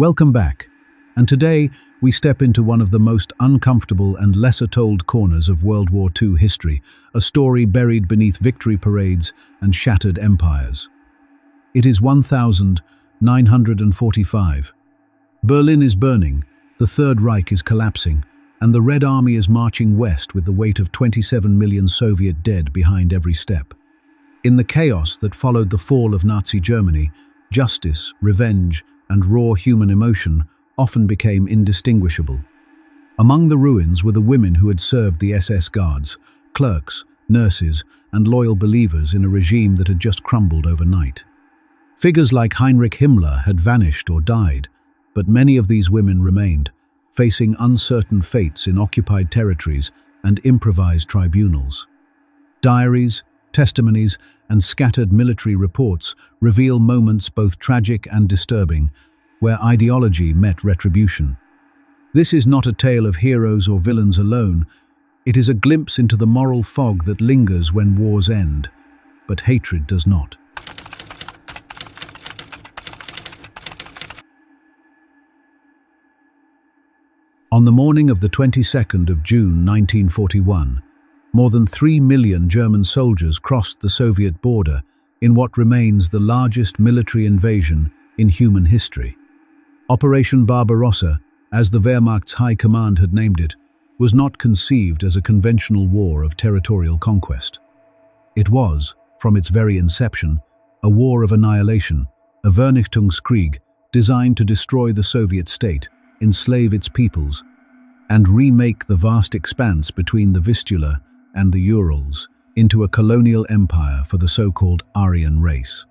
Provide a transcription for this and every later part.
Welcome back, and today we step into one of the most uncomfortable and lesser-told corners of World War II history, a story buried beneath victory parades and shattered empires. It is 1945. Berlin is burning, the Third Reich is collapsing, and the Red Army is marching west with the weight of 27 million Soviet dead behind every step. In the chaos that followed the fall of Nazi Germany, justice, revenge, and raw human emotion often became indistinguishable. Among the ruins were the women who had served the SS guards, clerks, nurses, and loyal believers in a regime that had just crumbled overnight. Figures like Heinrich Himmler had vanished or died, but many of these women remained, facing uncertain fates in occupied territories and improvised tribunals. Diaries, testimonies, and scattered military reports reveal moments both tragic and disturbing, where ideology met retribution. This is not a tale of heroes or villains alone. It is a glimpse into the moral fog that lingers when wars end, but hatred does not. On the morning of the 22nd of June 1941, more than 3 million German soldiers crossed the Soviet border in what remains the largest military invasion in human history. Operation Barbarossa, as the Wehrmacht's high command had named it, was not conceived as a conventional war of territorial conquest. It was, from its very inception, a war of annihilation, a Vernichtungskrieg designed to destroy the Soviet state, enslave its peoples, and remake the vast expanse between the Vistula and the Urals into a colonial empire for the so-called Aryan race.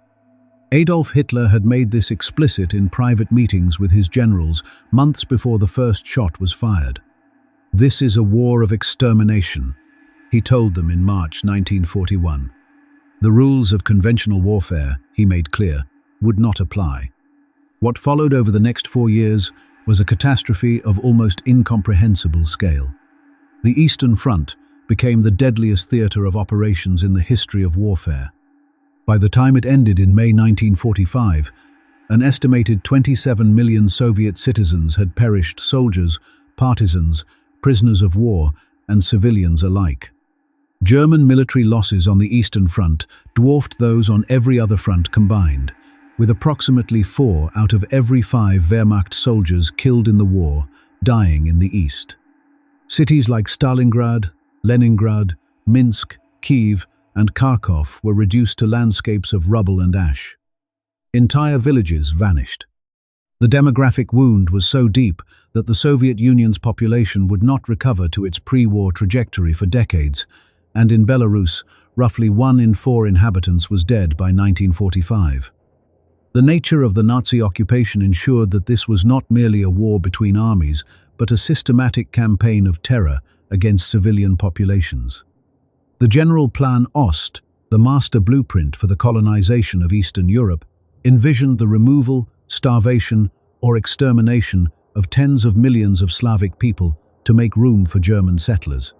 Adolf Hitler had made this explicit in private meetings with his generals months before the first shot was fired. "This is a war of extermination," he told them in March 1941. The rules of conventional warfare, he made clear, would not apply. What followed over the next 4 years was a catastrophe of almost incomprehensible scale. The Eastern Front became the deadliest theater of operations in the history of warfare. By the time it ended in May 1945, an estimated 27 million Soviet citizens had perished, soldiers, partisans, prisoners of war, and civilians alike. German military losses on the Eastern Front dwarfed those on every other front combined, with approximately 4 out of every 5 Wehrmacht soldiers killed in the war dying in the East. Cities like Stalingrad, Leningrad, Minsk, Kiev, and Kharkov were reduced to landscapes of rubble and ash. Entire villages vanished. The demographic wound was so deep that the Soviet Union's population would not recover to its pre-war trajectory for decades, and in Belarus, roughly 1 in 4 inhabitants was dead by 1945. The nature of the Nazi occupation ensured that this was not merely a war between armies, but a systematic campaign of terror against civilian populations. The General Plan Ost, the master blueprint for the colonization of Eastern Europe, envisioned the removal, starvation, or extermination of tens of millions of Slavic people to make room for German settlers.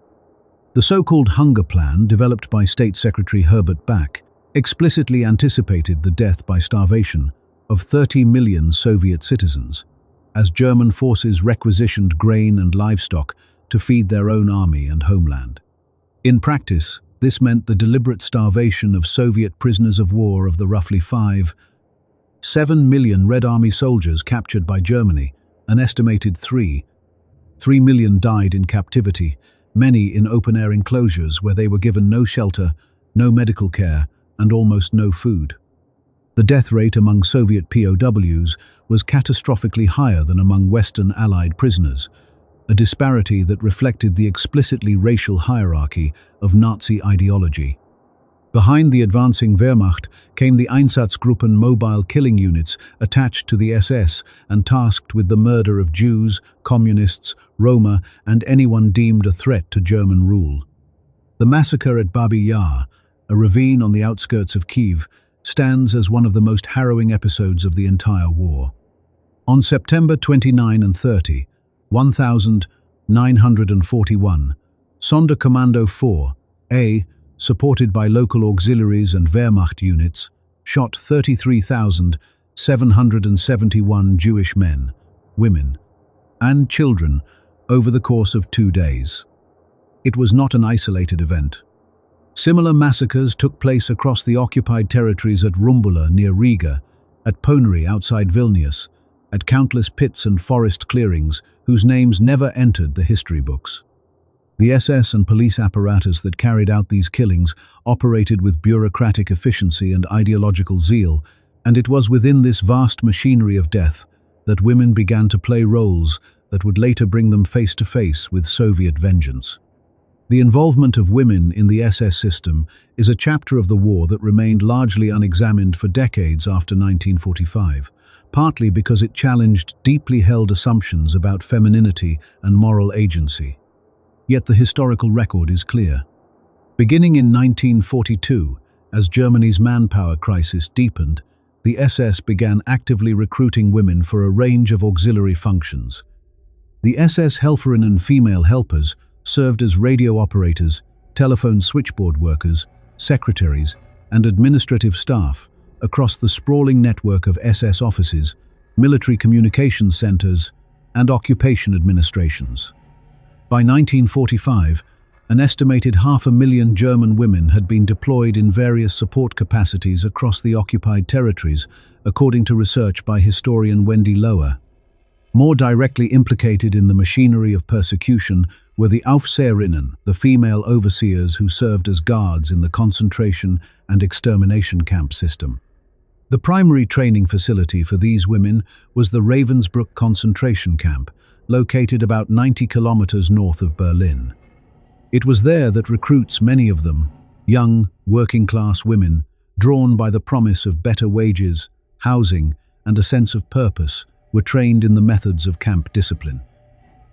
The so-called Hunger Plan, developed by State Secretary Herbert Back, explicitly anticipated the death by starvation of 30 million Soviet citizens, as German forces requisitioned grain and livestock to feed their own army and homeland. In practice, this meant the deliberate starvation of Soviet prisoners of war of the roughly 7 million Red Army soldiers captured by Germany. An estimated 3 million died in captivity, many in open-air enclosures where they were given no shelter, no medical care, and almost no food. The death rate among Soviet POWs was catastrophically higher than among Western Allied prisoners, a disparity that reflected the explicitly racial hierarchy of Nazi ideology. Behind the advancing Wehrmacht came the Einsatzgruppen mobile killing units attached to the SS and tasked with the murder of Jews, communists, Roma, and anyone deemed a threat to German rule. The massacre at Babi Yar, a ravine on the outskirts of Kiev, stands as one of the most harrowing episodes of the entire war. On September 29 and 30, 1941, Sonderkommando 4A, supported by local auxiliaries and Wehrmacht units, shot 33,771 Jewish men, women, and children over the course of 2 days. It was not an isolated event. Similar massacres took place across the occupied territories at Rumbula near Riga, at Ponary outside Vilnius, at countless pits and forest clearings whose names never entered the history books. The SS and police apparatus that carried out these killings operated with bureaucratic efficiency and ideological zeal, and it was within this vast machinery of death that women began to play roles that would later bring them face to face with Soviet vengeance. The involvement of women in the SS system is a chapter of the war that remained largely unexamined for decades after 1945, partly because it challenged deeply held assumptions about femininity and moral agency. Yet the historical record is clear. Beginning in 1942, as Germany's manpower crisis deepened, the SS began actively recruiting women for a range of auxiliary functions. The SS Helferinnen female helpers served as radio operators, telephone switchboard workers, secretaries, and administrative staff across the sprawling network of SS offices, military communications centers, and occupation administrations. By 1945, an estimated 500,000 German women had been deployed in various support capacities across the occupied territories, according to research by historian Wendy Lower. More directly implicated in the machinery of persecution were the Aufseherinnen, the female overseers who served as guards in the concentration and extermination camp system. The primary training facility for these women was the Ravensbrück concentration camp, located about 90 kilometers north of Berlin. It was there that recruits, many of them, young, working-class women, drawn by the promise of better wages, housing, and a sense of purpose, were trained in the methods of camp discipline.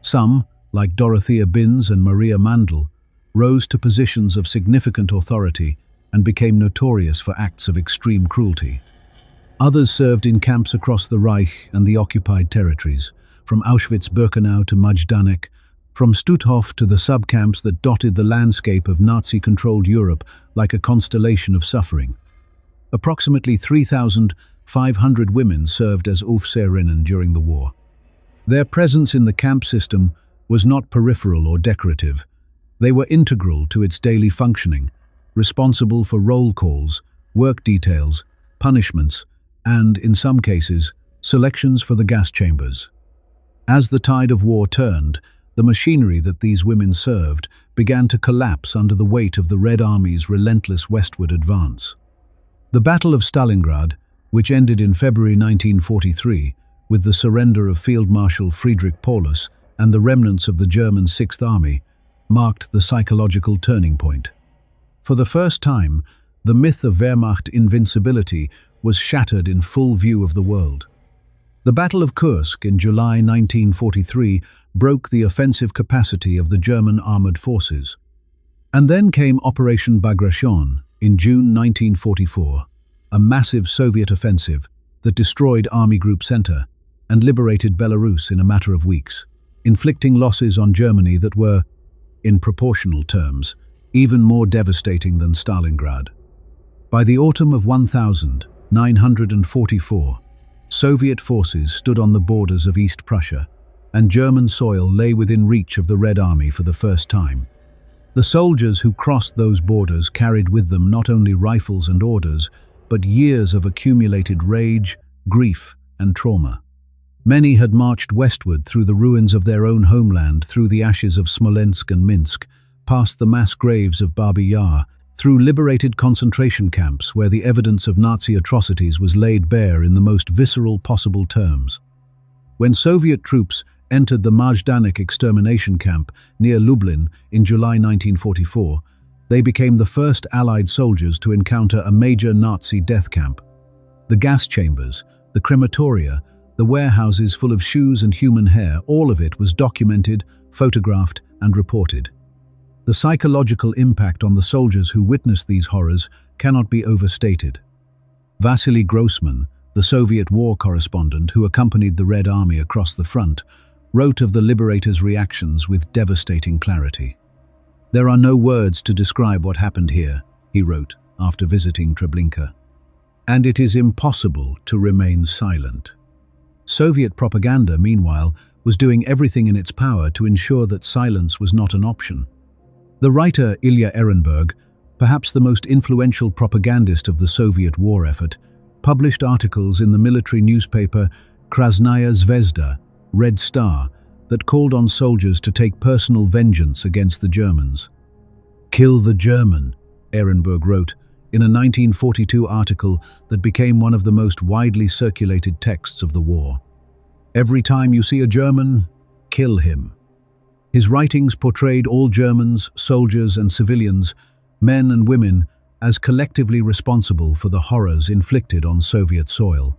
Some, like Dorothea Binz and Maria Mandl, rose to positions of significant authority and became notorious for acts of extreme cruelty. Others served in camps across the Reich and the occupied territories, from Auschwitz-Birkenau to Majdanek, from Stutthof to the subcamps that dotted the landscape of Nazi-controlled Europe like a constellation of suffering. Approximately 3,500 women served as Aufseherinnen during the war. Their presence in the camp system was not peripheral or decorative. They were integral to its daily functioning, responsible for roll calls, work details, punishments, and, in some cases, selections for the gas chambers. As the tide of war turned, the machinery that these women served began to collapse under the weight of the Red Army's relentless westward advance. The Battle of Stalingrad, which ended in February 1943 with the surrender of Field Marshal Friedrich Paulus and the remnants of the German Sixth Army, marked the psychological turning point. For the first time, the myth of Wehrmacht invincibility was shattered in full view of the world. The Battle of Kursk in July 1943 broke the offensive capacity of the German armored forces. And then came Operation Bagration in June 1944, a massive Soviet offensive that destroyed Army Group Center and liberated Belarus in a matter of weeks, inflicting losses on Germany that were, in proportional terms, even more devastating than Stalingrad. By the autumn of 1944, Soviet forces stood on the borders of East Prussia, and German soil lay within reach of the Red Army for the first time. The soldiers who crossed those borders carried with them not only rifles and orders, but years of accumulated rage, grief, and trauma. Many had marched westward through the ruins of their own homeland, through the ashes of Smolensk and Minsk, past the mass graves of Babi Yar, through liberated concentration camps where the evidence of Nazi atrocities was laid bare in the most visceral possible terms. When Soviet troops entered the Majdanek extermination camp near Lublin in July 1944, they became the first Allied soldiers to encounter a major Nazi death camp. The gas chambers, the crematoria, the warehouses full of shoes and human hair, all of it was documented, photographed, and reported. The psychological impact on the soldiers who witnessed these horrors cannot be overstated. Vasily Grossman, the Soviet war correspondent who accompanied the Red Army across the front, wrote of the liberators' reactions with devastating clarity. "There are no words to describe what happened here," he wrote after visiting Treblinka. "And it is impossible to remain silent." Soviet propaganda, meanwhile, was doing everything in its power to ensure that silence was not an option. The writer Ilya Ehrenburg, perhaps the most influential propagandist of the Soviet war effort, published articles in the military newspaper Krasnaya Zvezda, Red Star, that called on soldiers to take personal vengeance against the Germans. "Kill the German," Ehrenburg wrote in a 1942 article that became one of the most widely circulated texts of the war. "Every time you see a German, kill him." His writings portrayed all Germans, soldiers and civilians, men and women, as collectively responsible for the horrors inflicted on Soviet soil.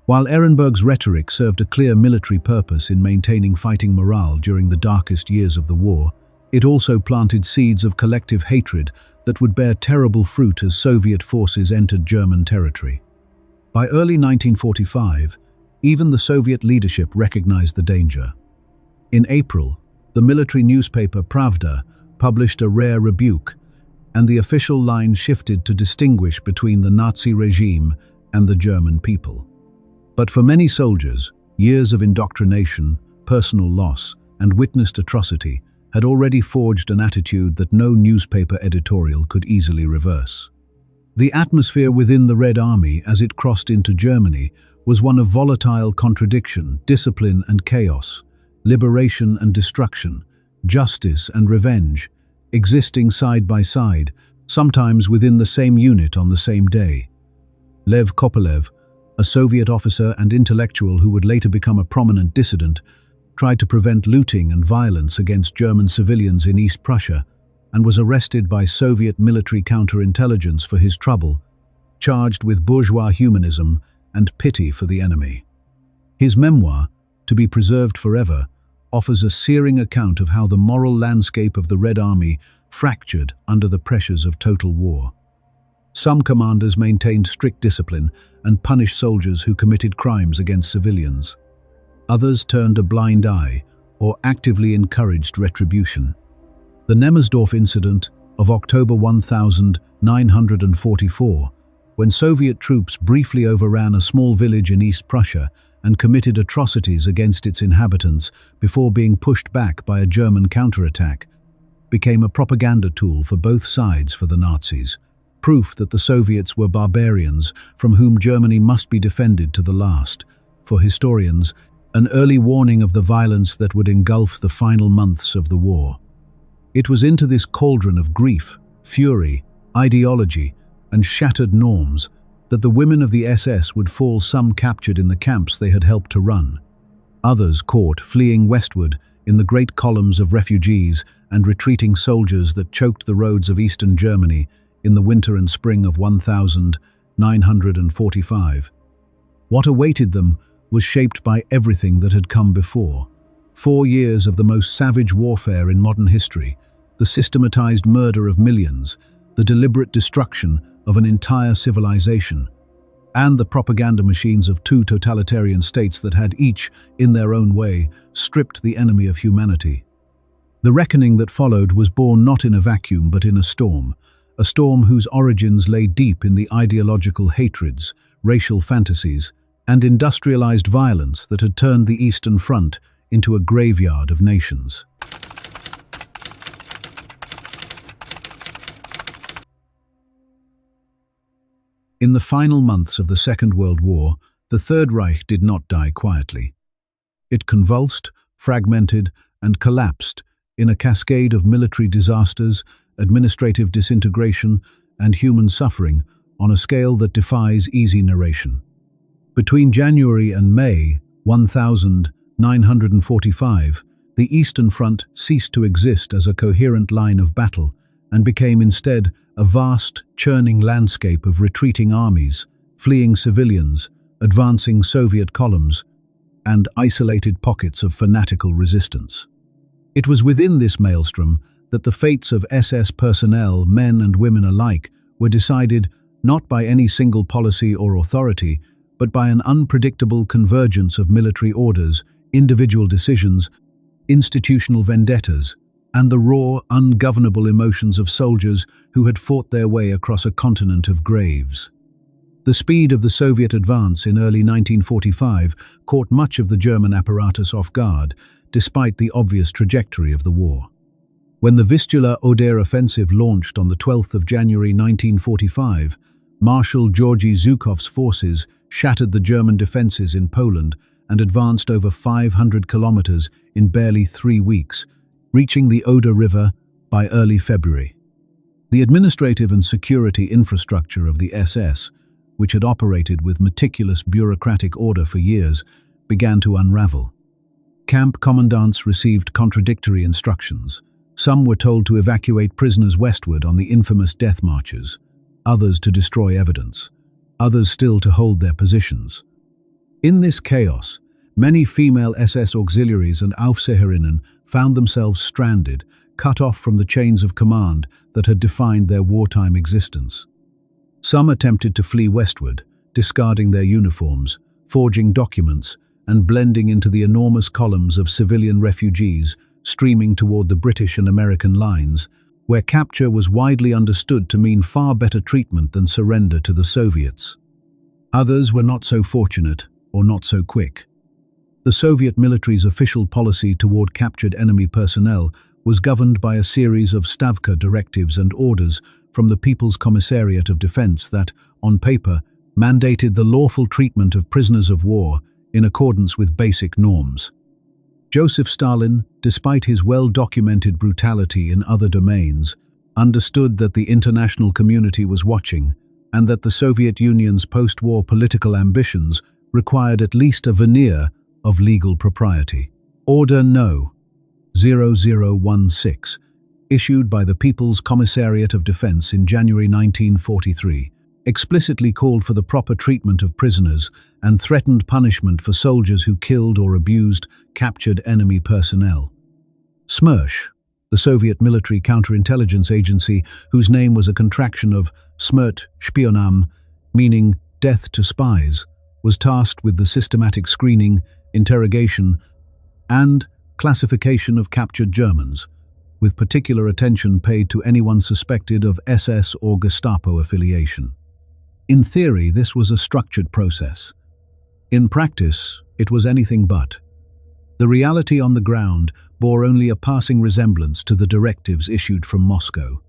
While Ehrenburg's rhetoric served a clear military purpose in maintaining fighting morale during the darkest years of the war, it also planted seeds of collective hatred that would bear terrible fruit as Soviet forces entered German territory. By early 1945, even the Soviet leadership recognized the danger. In April, the military newspaper Pravda published a rare rebuke, and the official line shifted to distinguish between the Nazi regime and the German people. But for many soldiers, years of indoctrination, personal loss, and witnessed atrocity had already forged an attitude that no newspaper editorial could easily reverse. The atmosphere within the Red Army as it crossed into Germany was one of volatile contradiction, discipline and chaos, liberation and destruction, justice and revenge, existing side by side, sometimes within the same unit on the same day. Lev Kopelev, a Soviet officer and intellectual who would later become a prominent dissident, tried to prevent looting and violence against German civilians in East Prussia and was arrested by Soviet military counterintelligence for his trouble, charged with bourgeois humanism and pity for the enemy. His memoir, To Be Preserved Forever, offers a searing account of how the moral landscape of the Red Army fractured under the pressures of total war. Some commanders maintained strict discipline and punished soldiers who committed crimes against civilians. Others turned a blind eye or actively encouraged retribution. The Nemmersdorf incident of October 1944, when Soviet troops briefly overran a small village in East Prussia and committed atrocities against its inhabitants before being pushed back by a German counterattack, became a propaganda tool for both sides for the Nazis, proof that the Soviets were barbarians from whom Germany must be defended to the last. For historians, an early warning of the violence that would engulf the final months of the war. It was into this cauldron of grief, fury, ideology, and shattered norms that the women of the SS would fall, some captured in the camps they had helped to run, others caught fleeing westward in the great columns of refugees and retreating soldiers that choked the roads of eastern Germany in the winter and spring of 1945. What awaited them was shaped by everything that had come before. 4 years of the most savage warfare in modern history, the systematized murder of millions, the deliberate destruction of an entire civilization, and the propaganda machines of 2 totalitarian states that had each, in their own way, stripped the enemy of humanity. The reckoning that followed was born not in a vacuum but in a storm whose origins lay deep in the ideological hatreds, racial fantasies, and industrialized violence that had turned the Eastern Front into a graveyard of nations. In the final months of the Second World War, the Third Reich did not die quietly. It convulsed, fragmented, and collapsed in a cascade of military disasters, administrative disintegration, and human suffering on a scale that defies easy narration. Between January and May 1945, the Eastern Front ceased to exist as a coherent line of battle and became instead a vast, churning landscape of retreating armies, fleeing civilians, advancing Soviet columns, and isolated pockets of fanatical resistance. It was within this maelstrom that the fates of SS personnel, men and women alike, were decided not by any single policy or authority, but by an unpredictable convergence of military orders, individual decisions, institutional vendettas, and the raw, ungovernable emotions of soldiers who had fought their way across a continent of graves. The speed of the Soviet advance in early 1945 caught much of the German apparatus off guard, despite the obvious trajectory of the war. When the Vistula-Oder offensive launched on the 12th of January 1945, Marshal Georgy Zhukov's forces shattered the German defenses in Poland and advanced over 500 kilometers in barely 3 weeks, reaching the Oder River by early February. The administrative and security infrastructure of the SS, which had operated with meticulous bureaucratic order for years, began to unravel. Camp commandants received contradictory instructions. Some were told to evacuate prisoners westward on the infamous death marches, others to destroy evidence, others still to hold their positions. In this chaos, many female SS auxiliaries and Aufseherinnen found themselves stranded, cut off from the chains of command that had defined their wartime existence. Some attempted to flee westward, discarding their uniforms, forging documents, and blending into the enormous columns of civilian refugees streaming toward the British and American lines, where capture was widely understood to mean far better treatment than surrender to the Soviets. Others were not so fortunate, or not so quick. The Soviet military's official policy toward captured enemy personnel was governed by a series of Stavka directives and orders from the People's Commissariat of Defense that, on paper, mandated the lawful treatment of prisoners of war in accordance with basic norms. Joseph Stalin, despite his well-documented brutality in other domains, understood that the international community was watching and that the Soviet Union's post-war political ambitions required at least a veneer of legal propriety. Order No. 0016, issued by the People's Commissariat of Defense in January 1943, explicitly called for the proper treatment of prisoners and threatened punishment for soldiers who killed or abused captured enemy personnel. SMERSH, the Soviet military counterintelligence agency whose name was a contraction of Smrt Spionam, meaning death to spies, was tasked with the systematic screening, interrogation, and classification of captured Germans, with particular attention paid to anyone suspected of SS or Gestapo affiliation. In theory, this was a structured process. In practice, it was anything but. The reality on the ground bore only a passing resemblance to the directives issued from Moscow.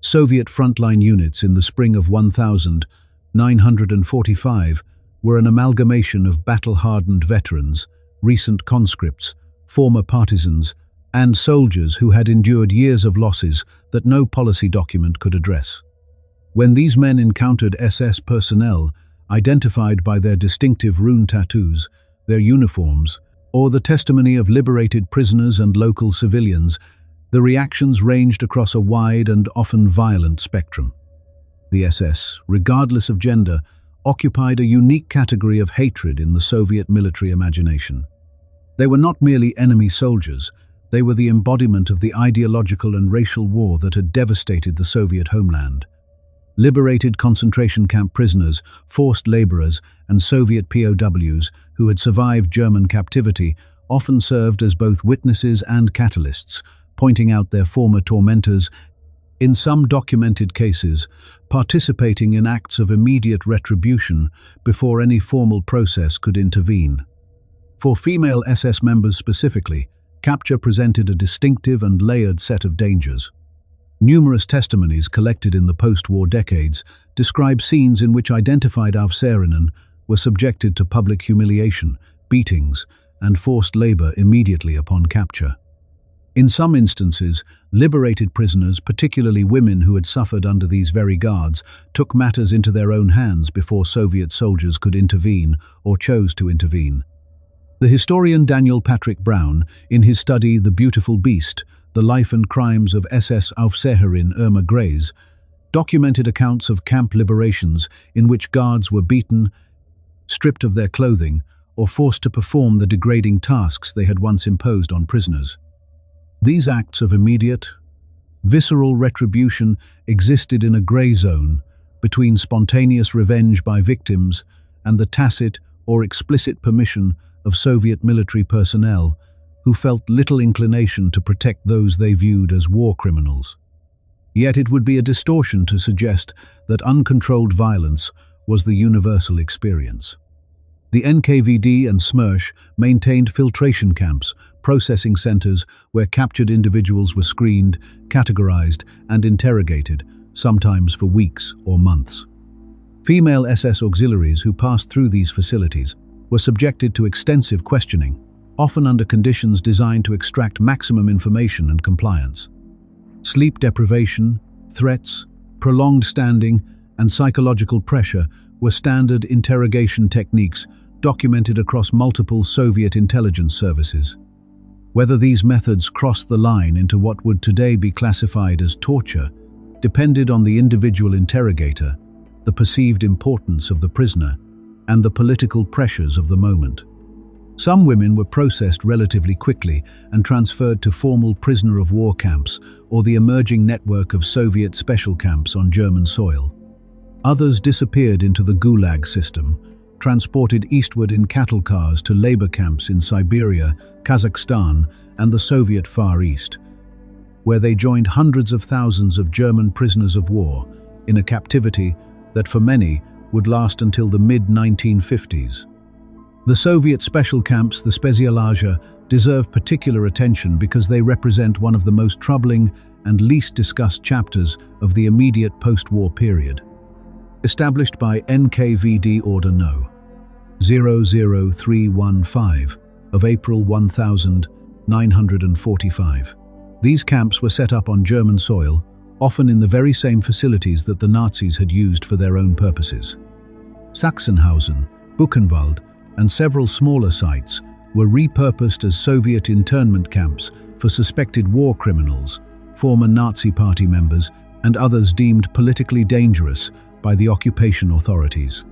Soviet frontline units in the spring of 1945 were an amalgamation of battle-hardened veterans, recent conscripts, former partisans, and soldiers who had endured years of losses that no policy document could address. When these men encountered SS personnel, identified by their distinctive rune tattoos, their uniforms, or the testimony of liberated prisoners and local civilians, the reactions ranged across a wide and often violent spectrum. The SS, regardless of gender, occupied a unique category of hatred in the Soviet military imagination. They were not merely enemy soldiers, they were the embodiment of the ideological and racial war that had devastated the Soviet homeland. Liberated concentration camp prisoners, forced laborers, and Soviet POWs who had survived German captivity often served as both witnesses and catalysts, pointing out their former tormentors, in some documented cases, participating in acts of immediate retribution before any formal process could intervene. For female SS members specifically, capture presented a distinctive and layered set of dangers. Numerous testimonies collected in the post-war decades describe scenes in which identified Aufseherinnen were subjected to public humiliation, beatings, and forced labor immediately upon capture. In some instances, liberated prisoners, particularly women who had suffered under these very guards, took matters into their own hands before Soviet soldiers could intervene or chose to intervene. The historian Daniel Patrick Brown, in his study The Beautiful Beast, The Life and Crimes of SS Aufseherin Irma Grey's, documented accounts of camp liberations in which guards were beaten, stripped of their clothing, or forced to perform the degrading tasks they had once imposed on prisoners. These acts of immediate, visceral retribution existed in a grey zone between spontaneous revenge by victims and the tacit or explicit permission of Soviet military personnel who felt little inclination to protect those they viewed as war criminals. Yet it would be a distortion to suggest that uncontrolled violence was the universal experience. The NKVD and SMERSH maintained filtration camps, processing centers where captured individuals were screened, categorized, and interrogated, sometimes for weeks or months. Female SS auxiliaries who passed through these facilities were subjected to extensive questioning, often under conditions designed to extract maximum information and compliance. Sleep deprivation, threats, prolonged standing, and psychological pressure were standard interrogation techniques documented across multiple Soviet intelligence services. Whether these methods crossed the line into what would today be classified as torture depended on the individual interrogator, the perceived importance of the prisoner, and the political pressures of the moment. Some women were processed relatively quickly and transferred to formal prisoner of war camps or the emerging network of Soviet special camps on German soil. Others disappeared into the Gulag system, transported eastward in cattle cars to labor camps in Siberia, Kazakhstan, and the Soviet Far East, where they joined hundreds of thousands of German prisoners of war in a captivity that for many would last until the mid-1950s. The Soviet special camps, the Spezialager, deserve particular attention because they represent one of the most troubling and least discussed chapters of the immediate post-war period. Established by NKVD Order No. 00315 of April 1945. These camps were set up on German soil, often in the very same facilities that the Nazis had used for their own purposes. Sachsenhausen, Buchenwald, and several smaller sites were repurposed as Soviet internment camps for suspected war criminals, former Nazi Party members, and others deemed politically dangerous by the occupation authorities.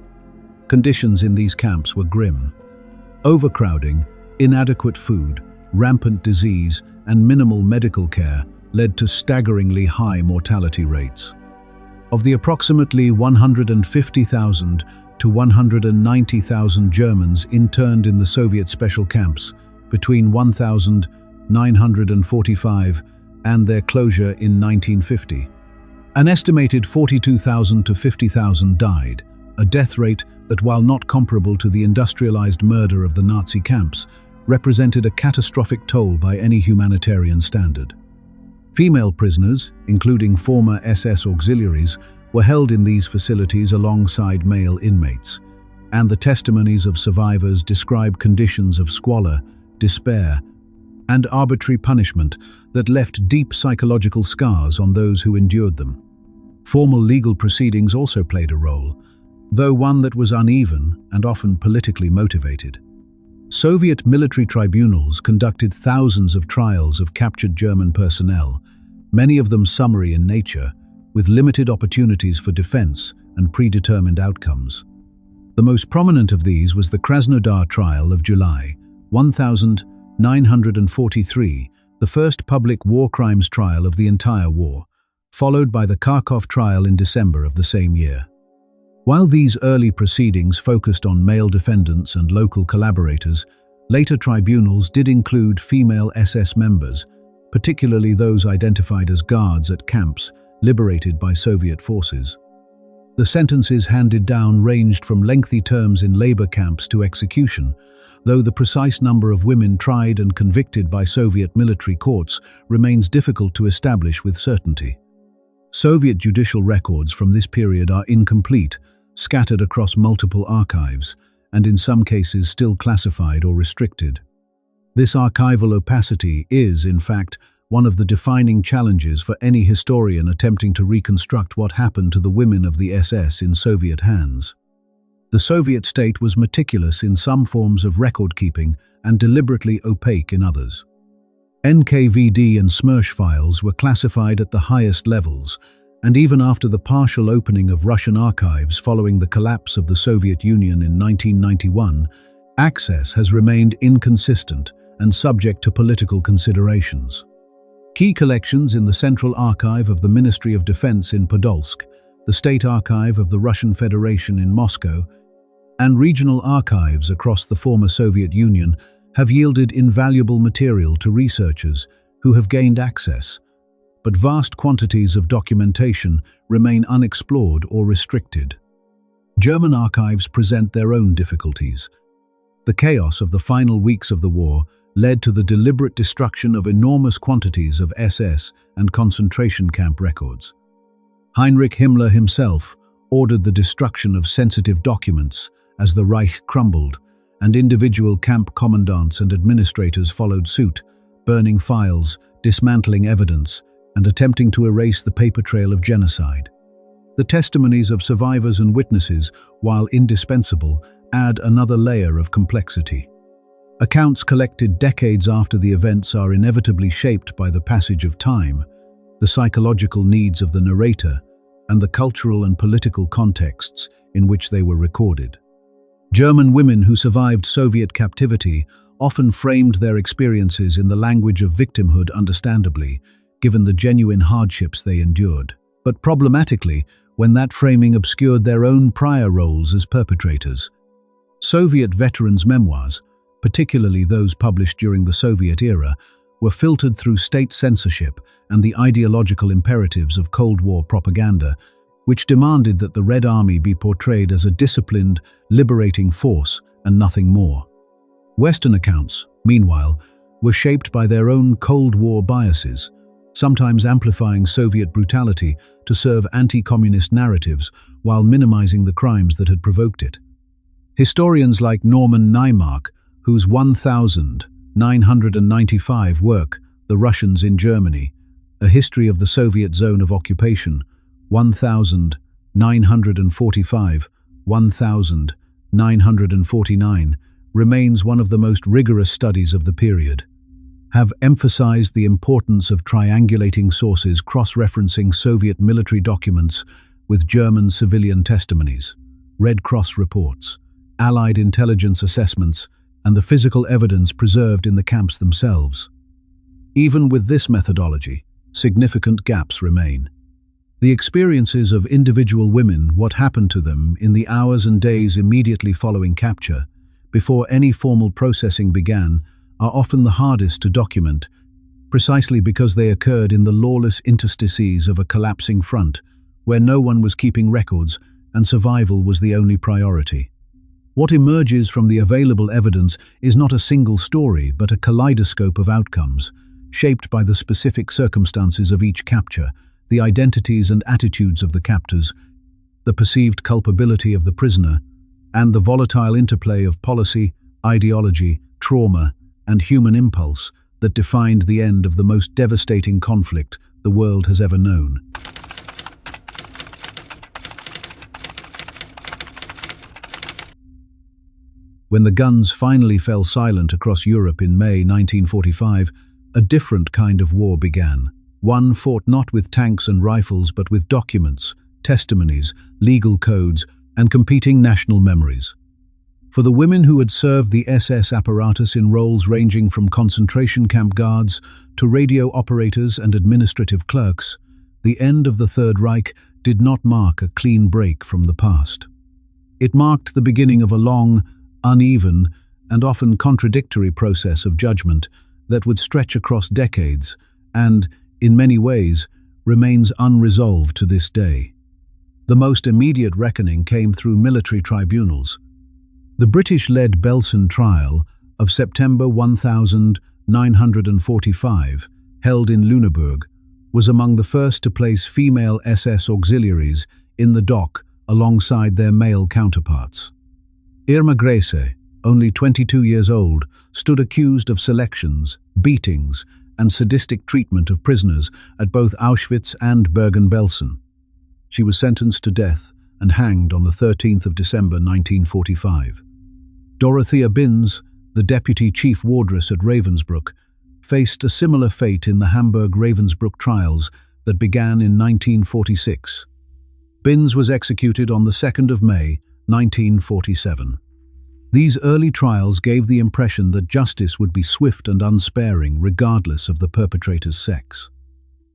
Conditions in these camps were grim. Overcrowding, inadequate food, rampant disease, and minimal medical care led to staggeringly high mortality rates. Of the approximately 150,000 to 190,000 Germans interned in the Soviet special camps between 1945 and their closure in 1950, an estimated 42,000 to 50,000 died, a death rate that, while not comparable to the industrialized murder of the Nazi camps, represented a catastrophic toll by any humanitarian standard. Female prisoners, including former SS auxiliaries, were held in these facilities alongside male inmates, and the testimonies of survivors describe conditions of squalor, despair, and arbitrary punishment that left deep psychological scars on those who endured them. Formal legal proceedings also played a role, though one that was uneven and often politically motivated. Soviet military tribunals conducted thousands of trials of captured German personnel, many of them summary in nature, with limited opportunities for defense and predetermined outcomes. The most prominent of these was the Krasnodar trial of July 1943, the first public war crimes trial of the entire war, followed by the Kharkov trial in December of the same year. While these early proceedings focused on male defendants and local collaborators, later tribunals did include female SS members, particularly those identified as guards at camps liberated by Soviet forces. The sentences handed down ranged from lengthy terms in labor camps to execution, though the precise number of women tried and convicted by Soviet military courts remains difficult to establish with certainty. Soviet judicial records from this period are incomplete, scattered across multiple archives, and in some cases still classified or restricted. This archival opacity is, in fact, one of the defining challenges for any historian attempting to reconstruct what happened to the women of the SS in Soviet hands. The Soviet state was meticulous in some forms of record-keeping and deliberately opaque in others. NKVD and SMERSH files were classified at the highest levels, and even after the partial opening of Russian archives following the collapse of the Soviet Union in 1991, access has remained inconsistent and subject to political considerations. Key collections in the Central Archive of the Ministry of Defense in Podolsk, the State Archive of the Russian Federation in Moscow, and regional archives across the former Soviet Union have yielded invaluable material to researchers who have gained access, but vast quantities of documentation remain unexplored or restricted. German archives present their own difficulties. The chaos of the final weeks of the war led to the deliberate destruction of enormous quantities of SS and concentration camp records. Heinrich Himmler himself ordered the destruction of sensitive documents as the Reich crumbled, and individual camp commandants and administrators followed suit, burning files, dismantling evidence, and attempting to erase the paper trail of genocide. The testimonies of survivors and witnesses, while indispensable, add another layer of complexity. Accounts collected decades after the events are inevitably shaped by the passage of time, the psychological needs of the narrator, and the cultural and political contexts in which they were recorded. German women who survived Soviet captivity often framed their experiences in the language of victimhood, understandably, given the genuine hardships they endured. But problematically, when that framing obscured their own prior roles as perpetrators. Soviet veterans' memoirs, particularly those published during the Soviet era, were filtered through state censorship and the ideological imperatives of Cold War propaganda, which demanded that the Red Army be portrayed as a disciplined, liberating force and nothing more. Western accounts, meanwhile, were shaped by their own Cold War biases, sometimes amplifying Soviet brutality to serve anti-communist narratives while minimizing the crimes that had provoked it. Historians like Norman Naimark, whose 1995 work, The Russians in Germany, A History of the Soviet Zone of Occupation, 1945-1949, remains one of the most rigorous studies of the period, have emphasized the importance of triangulating sources cross-referencing Soviet military documents with German civilian testimonies, Red Cross reports, Allied intelligence assessments, and the physical evidence preserved in the camps themselves. Even with this methodology, significant gaps remain. The experiences of individual women, what happened to them in the hours and days immediately following capture, before any formal processing began, are often the hardest to document, precisely because they occurred in the lawless interstices of a collapsing front, where no one was keeping records and survival was the only priority. What emerges from the available evidence is not a single story, but a kaleidoscope of outcomes, shaped by the specific circumstances of each capture, the identities and attitudes of the captors, the perceived culpability of the prisoner, and the volatile interplay of policy, ideology, trauma, and human impulse that defined the end of the most devastating conflict the world has ever known. When the guns finally fell silent across Europe in May 1945, a different kind of war began. One fought not with tanks and rifles, but with documents, testimonies, legal codes, and competing national memories. For the women who had served the SS apparatus in roles ranging from concentration camp guards to radio operators and administrative clerks, the end of the Third Reich did not mark a clean break from the past. It marked the beginning of a long, uneven, and often contradictory process of judgment that would stretch across decades and, in many ways, remains unresolved to this day. The most immediate reckoning came through military tribunals. The British-led Belsen trial of September 1945, held in Lüneburg, was among the first to place female SS auxiliaries in the dock alongside their male counterparts. Irma Grese, only 22 years old, stood accused of selections, beatings, and sadistic treatment of prisoners at both Auschwitz and Bergen-Belsen. She was sentenced to death and hanged on the 13th of December 1945. Dorothea Binz, the deputy chief wardress at Ravensbrück, faced a similar fate in the Hamburg-Ravensbrück trials that began in 1946. Binz was executed on the 2nd of May, 1947. These early trials gave the impression that justice would be swift and unsparing regardless of the perpetrator's sex.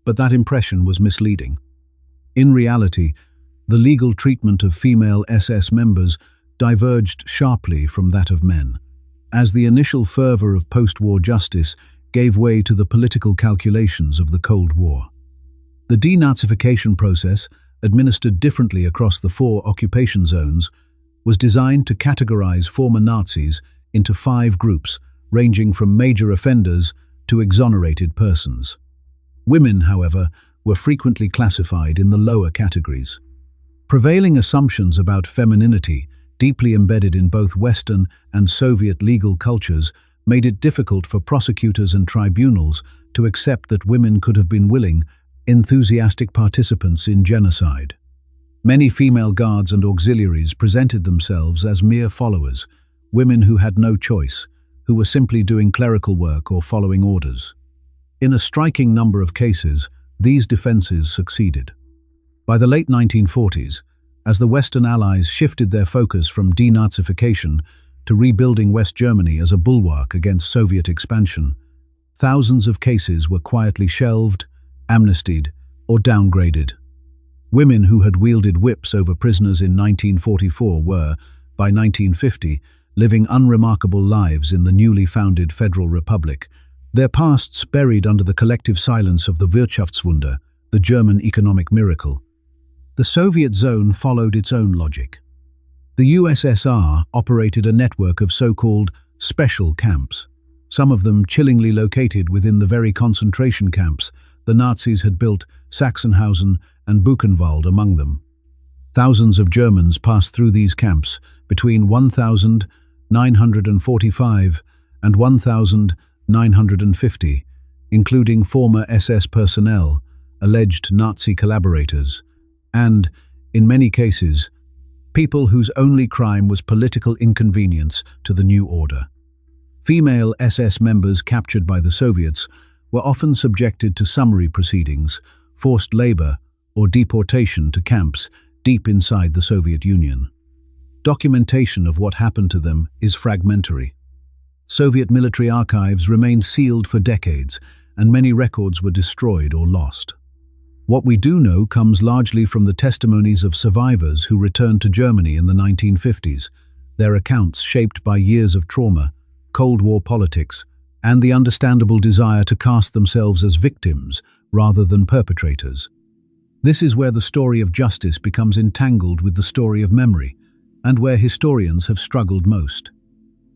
But that impression was misleading. In reality, the legal treatment of female SS members diverged sharply from that of men, as the initial fervor of post-war justice gave way to the political calculations of the Cold War. The denazification process, administered differently across the 4 occupation zones, was designed to categorize former Nazis into 5 groups, ranging from major offenders to exonerated persons. Women, however, were frequently classified in the lower categories. Prevailing assumptions about femininity, deeply embedded in both Western and Soviet legal cultures, made it difficult for prosecutors and tribunals to accept that women could have been willing, enthusiastic participants in genocide. Many female guards and auxiliaries presented themselves as mere followers, women who had no choice, who were simply doing clerical work or following orders. In a striking number of cases, these defenses succeeded. By the late 1940s, as the Western Allies shifted their focus from denazification to rebuilding West Germany as a bulwark against Soviet expansion, thousands of cases were quietly shelved, amnestied, or downgraded. Women who had wielded whips over prisoners in 1944 were, by 1950, living unremarkable lives in the newly founded Federal Republic, their pasts buried under the collective silence of the Wirtschaftswunder, the German economic miracle. The Soviet zone followed its own logic. The USSR operated a network of so-called special camps, some of them chillingly located within the very concentration camps the Nazis had built, Sachsenhausen and Buchenwald among them. Thousands of Germans passed through these camps between 1945 and 1950, including former SS personnel, alleged Nazi collaborators, and, in many cases, people whose only crime was political inconvenience to the new order. Female SS members captured by the Soviets were often subjected to summary proceedings, forced labor, or deportation to camps deep inside the Soviet Union. Documentation of what happened to them is fragmentary. Soviet military archives remained sealed for decades, and many records were destroyed or lost. What we do know comes largely from the testimonies of survivors who returned to Germany in the 1950s, their accounts shaped by years of trauma, Cold War politics, and the understandable desire to cast themselves as victims rather than perpetrators. This is where the story of justice becomes entangled with the story of memory, and where historians have struggled most.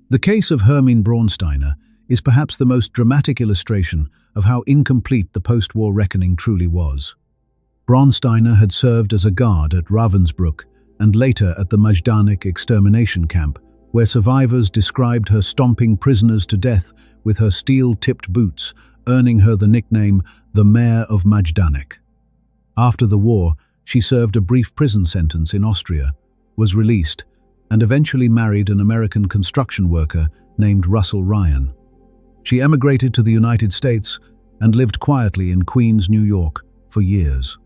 The case of Hermine Braunsteiner is perhaps the most dramatic illustration of how incomplete the post-war reckoning truly was. Braunsteiner had served as a guard at Ravensbrück and later at the Majdanek extermination camp, where survivors described her stomping prisoners to death with her steel-tipped boots, earning her the nickname the Mare of Majdanek. After the war, she served a brief prison sentence in Austria, was released, and eventually married an American construction worker named Russell Ryan. She emigrated to the United States and lived quietly in Queens, New York, for years.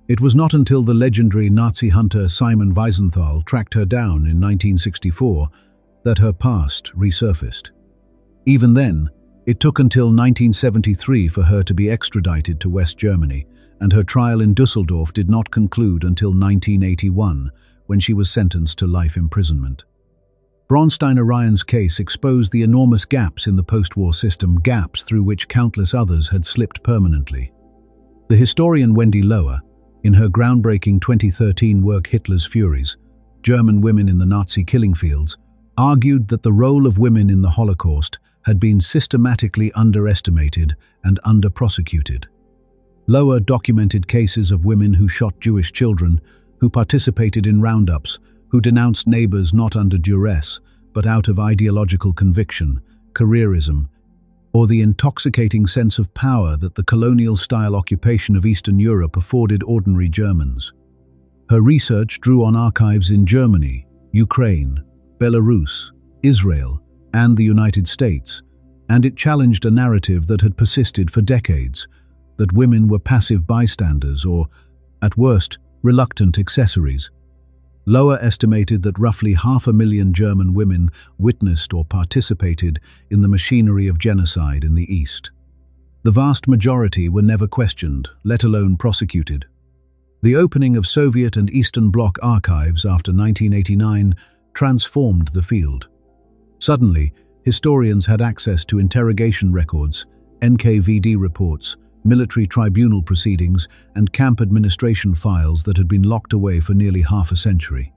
It was not until the legendary Nazi hunter Simon Wiesenthal tracked her down in 1964 that her past resurfaced. Even then, it took until 1973 for her to be extradited to West Germany, and her trial in Düsseldorf did not conclude until 1981, when she was sentenced to life imprisonment. Braunsteiner-Ryan's case exposed the enormous gaps in the post-war system, gaps through which countless others had slipped permanently. The historian Wendy Lower, in her groundbreaking 2013 work Hitler's Furies, German Women in the Nazi Killing Fields, argued that the role of women in the Holocaust had been systematically underestimated and under-prosecuted. Lower documented cases of women who shot Jewish children, who participated in roundups, who denounced neighbors not under duress, but out of ideological conviction, careerism, or the intoxicating sense of power that the colonial-style occupation of Eastern Europe afforded ordinary Germans. Her research drew on archives in Germany, Ukraine, Belarus, Israel, and the United States, and it challenged a narrative that had persisted for decades, that women were passive bystanders or, at worst, reluctant accessories. Lower estimated that roughly 500,000 German women witnessed or participated in the machinery of genocide in the East. The vast majority were never questioned, let alone prosecuted. The opening of Soviet and Eastern Bloc archives after 1989 transformed the field. Suddenly, historians had access to interrogation records, NKVD reports, military tribunal proceedings, and camp administration files that had been locked away for nearly half a century.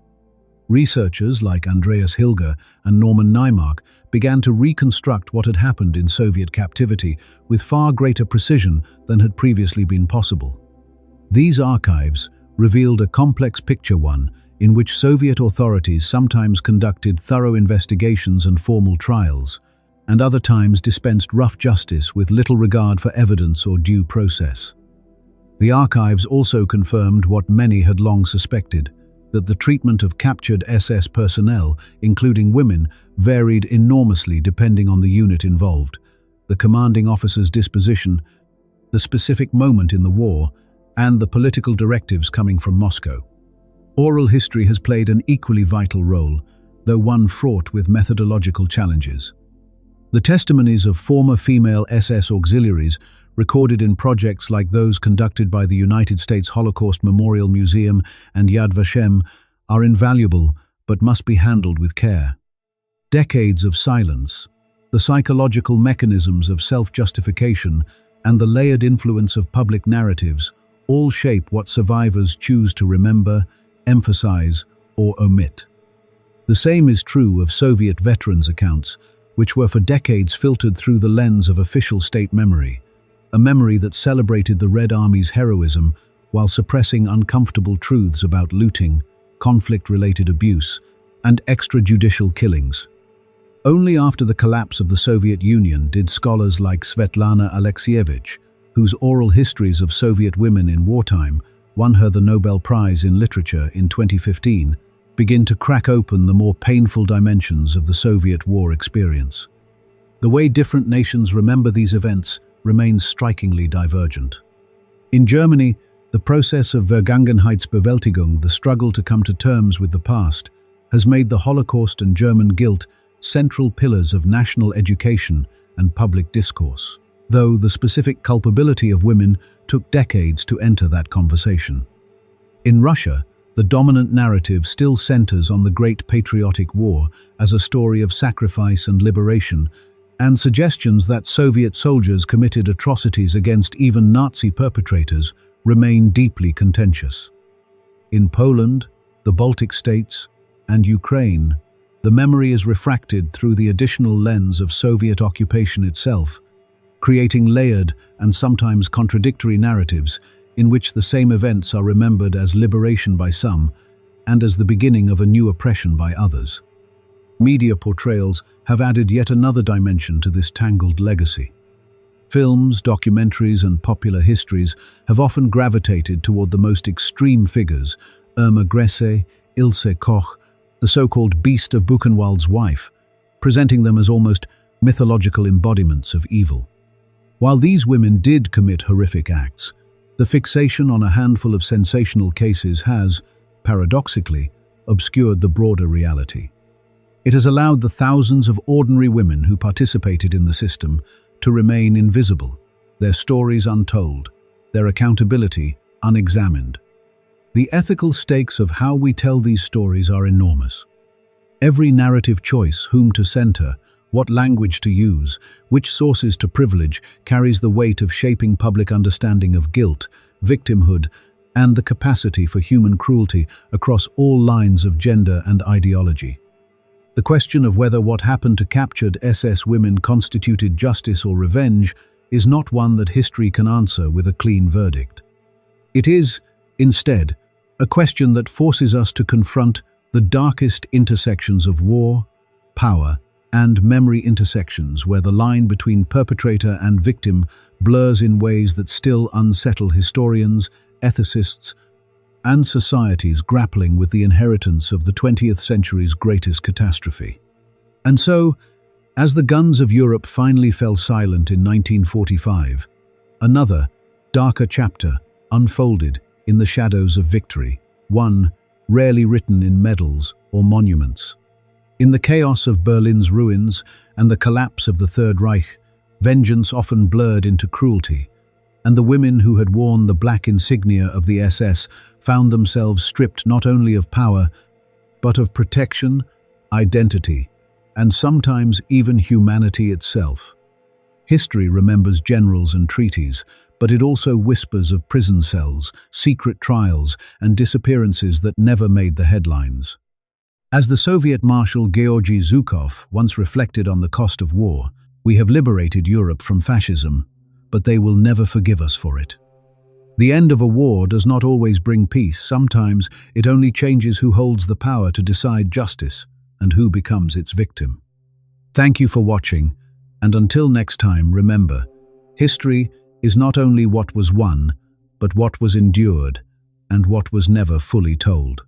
Researchers like Andreas Hilger and Norman Naimark began to reconstruct what had happened in Soviet captivity with far greater precision than had previously been possible. These archives revealed a complex picture, one in which Soviet authorities sometimes conducted thorough investigations and formal trials, and other times dispensed rough justice with little regard for evidence or due process. The archives also confirmed what many had long suspected, that the treatment of captured SS personnel, including women, varied enormously depending on the unit involved, the commanding officer's disposition, the specific moment in the war, and the political directives coming from Moscow. Oral history has played an equally vital role, though one fraught with methodological challenges. The testimonies of former female SS auxiliaries recorded in projects like those conducted by the United States Holocaust Memorial Museum and Yad Vashem are invaluable but must be handled with care. Decades of silence, the psychological mechanisms of self-justification, and the layered influence of public narratives all shape what survivors choose to remember, emphasize, or omit. The same is true of Soviet veterans' accounts, which were for decades filtered through the lens of official state memory, a memory that celebrated the Red Army's heroism while suppressing uncomfortable truths about looting, conflict-related abuse, and extrajudicial killings. Only after the collapse of the Soviet Union did scholars like Svetlana Alexievich, whose oral histories of Soviet women in wartime won her the Nobel Prize in Literature in 2015, begin to crack open the more painful dimensions of the Soviet war experience. The way different nations remember these events remains strikingly divergent. In Germany, the process of Vergangenheitsbewältigung, the struggle to come to terms with the past, has made the Holocaust and German guilt central pillars of national education and public discourse, though the specific culpability of women took decades to enter that conversation. In Russia, the dominant narrative still centers on the Great Patriotic War as a story of sacrifice and liberation, and suggestions that Soviet soldiers committed atrocities against even Nazi perpetrators remain deeply contentious. In Poland, the Baltic states, and Ukraine, the memory is refracted through the additional lens of Soviet occupation itself, creating layered and sometimes contradictory narratives in which the same events are remembered as liberation by some and as the beginning of a new oppression by others. Media portrayals have added yet another dimension to this tangled legacy. Films, documentaries, and popular histories have often gravitated toward the most extreme figures, Irma Grese, Ilse Koch, the so-called Beast of Buchenwald's wife, presenting them as almost mythological embodiments of evil. While these women did commit horrific acts, the fixation on a handful of sensational cases has, paradoxically, obscured the broader reality. It has allowed the thousands of ordinary women who participated in the system to remain invisible, their stories untold, their accountability unexamined. The ethical stakes of how we tell these stories are enormous. Every narrative choice, whom to center, what language to use, which sources to privilege, carries the weight of shaping public understanding of guilt, victimhood, and the capacity for human cruelty across all lines of gender and ideology. The question of whether what happened to captured SS women constituted justice or revenge is not one that history can answer with a clean verdict. It is, instead, a question that forces us to confront the darkest intersections of war, power, and memory, intersections where the line between perpetrator and victim blurs in ways that still unsettle historians, ethicists, and societies grappling with the inheritance of the 20th century's greatest catastrophe. And so, as the guns of Europe finally fell silent in 1945, another, darker chapter unfolded in the shadows of victory, one rarely written in medals or monuments. In the chaos of Berlin's ruins and the collapse of the Third Reich, vengeance often blurred into cruelty, and the women who had worn the black insignia of the SS found themselves stripped not only of power, but of protection, identity, and sometimes even humanity itself. History remembers generals and treaties, but it also whispers of prison cells, secret trials, and disappearances that never made the headlines. As the Soviet Marshal Georgy Zhukov once reflected on the cost of war, "We have liberated Europe from fascism, but they will never forgive us for it." The end of a war does not always bring peace. Sometimes it only changes who holds the power to decide justice and who becomes its victim. Thank you for watching, and until next time, remember, history is not only what was won, but what was endured and what was never fully told.